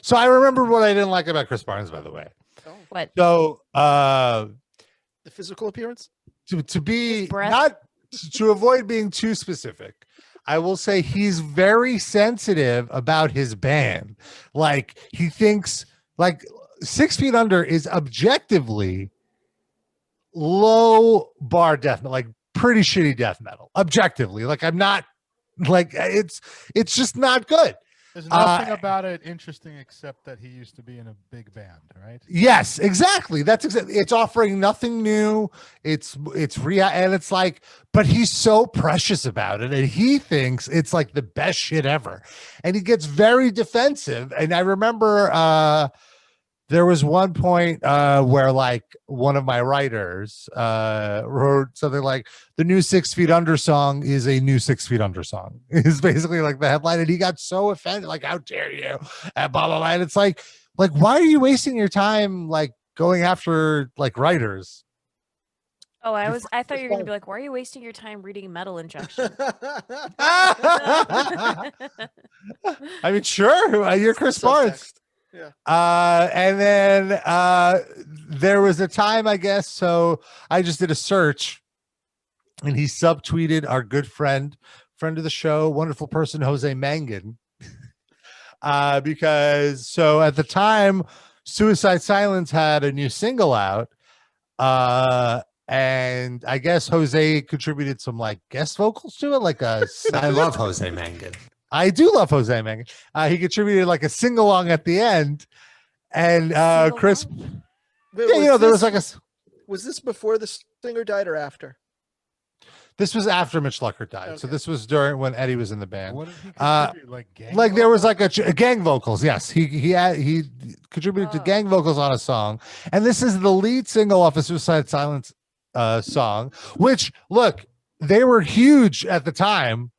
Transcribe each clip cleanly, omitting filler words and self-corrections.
So I remember what I didn't like about Chris Barnes, by the way. What? So the physical appearance? To be not to avoid being too specific, I will say he's very sensitive about his band. Like he thinks like 6 Feet Under is objectively low bar death metal, like pretty shitty death metal. Objectively, like I'm not like it's just not good. There's nothing about it interesting except that he used to be in a big band, right? Yes, exactly. That's exactly. It's offering nothing new. It's real, and it's like, but he's so precious about it, and he thinks it's like the best shit ever, and he gets very defensive. And I remember there was one point where like one of my writers wrote something like the new 6 Feet Under song is a new 6 Feet Under song. Is basically like the headline. And he got so offended, like, how dare you? And blah, blah, blah. And it's like, why are you wasting your time like going after like writers? Oh, I thought you were gonna be like, why are you wasting your time reading Metal Injection? I mean, sure, you're Chris Barnes. Yeah. And then there was a time, I guess, so I just did a search and he subtweeted our good friend of the show, wonderful person, Jose Mangan. Because so at the time, Suicide Silence had a new single out. And I guess Jose contributed some like guest vocals to it, like a I love Jose Mangan. I do love Jose Mangan. He contributed like a sing along at the end, and Chris. Wait, there was like a. Was this before the singer died or after? This was after Mitch Luckert died, Okay. so this was during when Eddie was in the band. What did he contribute? Like gang Like there was vocals? like a gang vocals. Yes, he contributed to gang vocals on a song, and this is the lead single off a Suicide Silence song. Which look, they were huge at the time.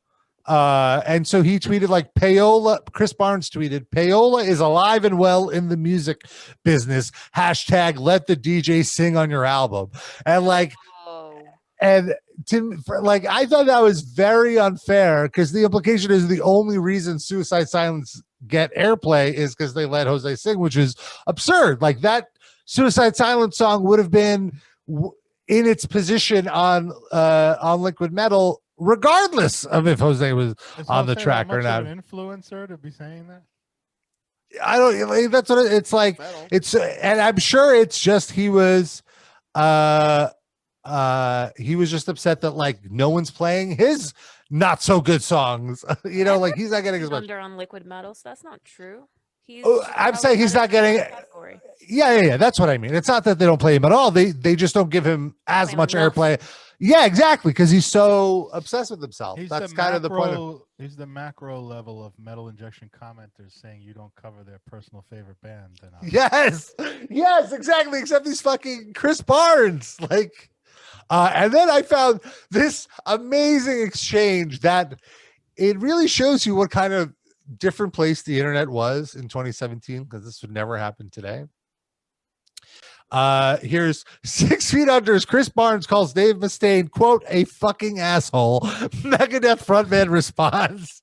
And so he tweeted like Payola, Chris Barnes tweeted, Payola is alive and well in the music business. Hashtag let the DJ sing on your album. And like, and like, I thought that was very unfair because the implication is the only reason Suicide Silence get airplay is because they let Jose sing, which is absurd. Like that Suicide Silence song would have been in its position on Liquid Metal, regardless of if Jose was on the track or not. An influencer to be saying that. I don't. That's what it's like. Metal. It's and I'm sure it's just he was just upset that like no one's playing his not so good songs. You know, like he's not getting as much under on Liquid Metal, so that's not true. I'm saying he's not getting. Yeah. That's what I mean. It's not that they don't play him at all. They just don't give him as much airplay. Yeah, exactly. Because he's so obsessed with himself. That's kind of the point. He's the macro level of Metal Injection commenters saying you don't cover their personal favorite band. Yes, exactly. Except he's fucking Chris Barnes. Like, and then I found this amazing exchange that it really shows you what kind of different place the internet was in 2017, because this would never happen today. Here's 6 Feet Under's Chris Barnes calls Dave Mustaine, quote, a fucking asshole. Megadeth frontman responds.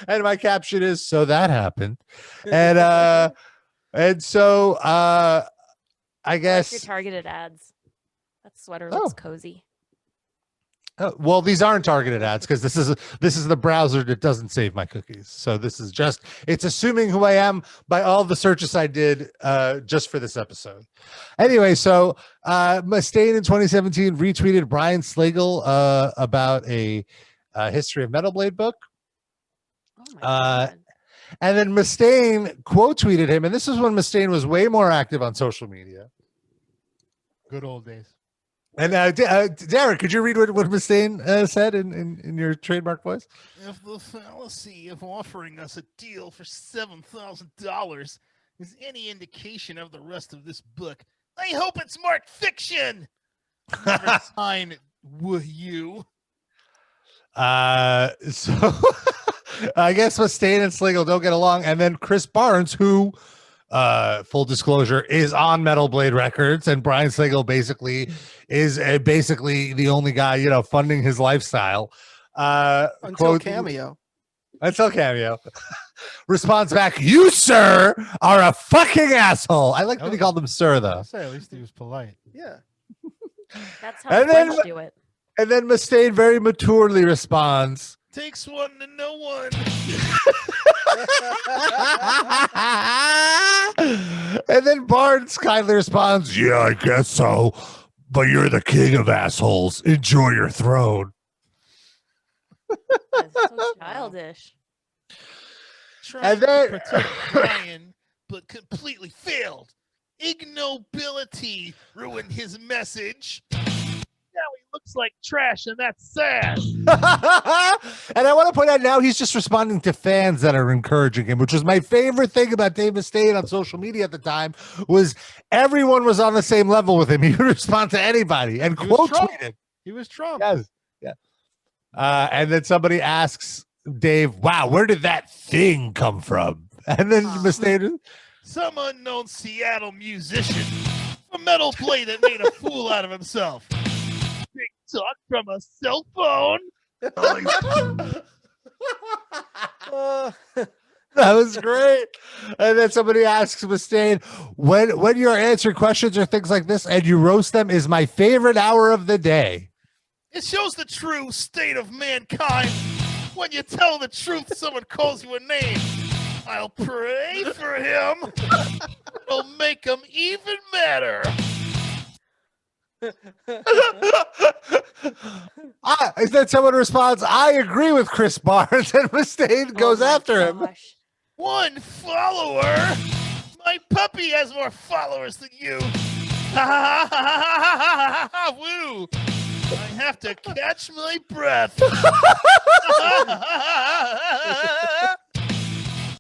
And my caption is, so that happened. And so I guess your targeted ads. That sweater looks cozy. Oh, well, these aren't targeted ads because this is the browser that doesn't save my cookies. So this is just, it's assuming who I am by all the searches I did just for this episode. Anyway, so Mustaine in 2017 retweeted Brian Slagle about a History of Metal Blade book. Oh my God. And then Mustaine quote tweeted him, and this is when Mustaine was way more active on social media. Good old days. And Derek, could you read what Mustaine said in your trademark voice? If the fallacy of offering us a deal for $7,000 is any indication of the rest of this book, I hope it's marked fiction. Never sign with you. So I guess Mustaine and Slagle don't get along, and then Chris Barnes, who full disclosure is on Metal Blade Records, and Brian Slagle basically is basically the only guy, you know, funding his lifestyle until Cameo. responds back, "You, sir, are a fucking asshole." I like that he called him sir, though. I say at least he was polite. Yeah. That's how And the then- French do it. And then Mustaine very maturely responds, Takes one to know one. and then Barnes kindly responds, "Yeah, I guess so. But you're the king of assholes. Enjoy your throne." That's so childish. Trying And then- to protect Brian, but completely failed. Ignobility ruined his message. Now he looks like trash, and that's sad. And I want to point out now he's just responding to fans that are encouraging him, which was my favorite thing about Dave Mustaine on social media at the time, was everyone was on the same level with him. He would respond to anybody and He was quote Trump. tweeted. He was Trump. Yes. Yeah. And then somebody asks Dave, "Wow, where did that thing come from?" And then Mustaine, Some unknown Seattle musician, a metal play that made a fool out of himself. Big talk from a cell phone. that was great. And then somebody asks Mustaine, when you're answering questions or things like this and you roast them is my favorite hour of the day. It shows the true state of mankind. When you tell the truth, someone calls you a name. I'll pray for him. It'll make him even madder. And then someone responds, "I agree with Chris Barnes," and Mustaine goes Oh my after him. gosh. One follower? My puppy has more followers than you. Woo! I have to catch my breath.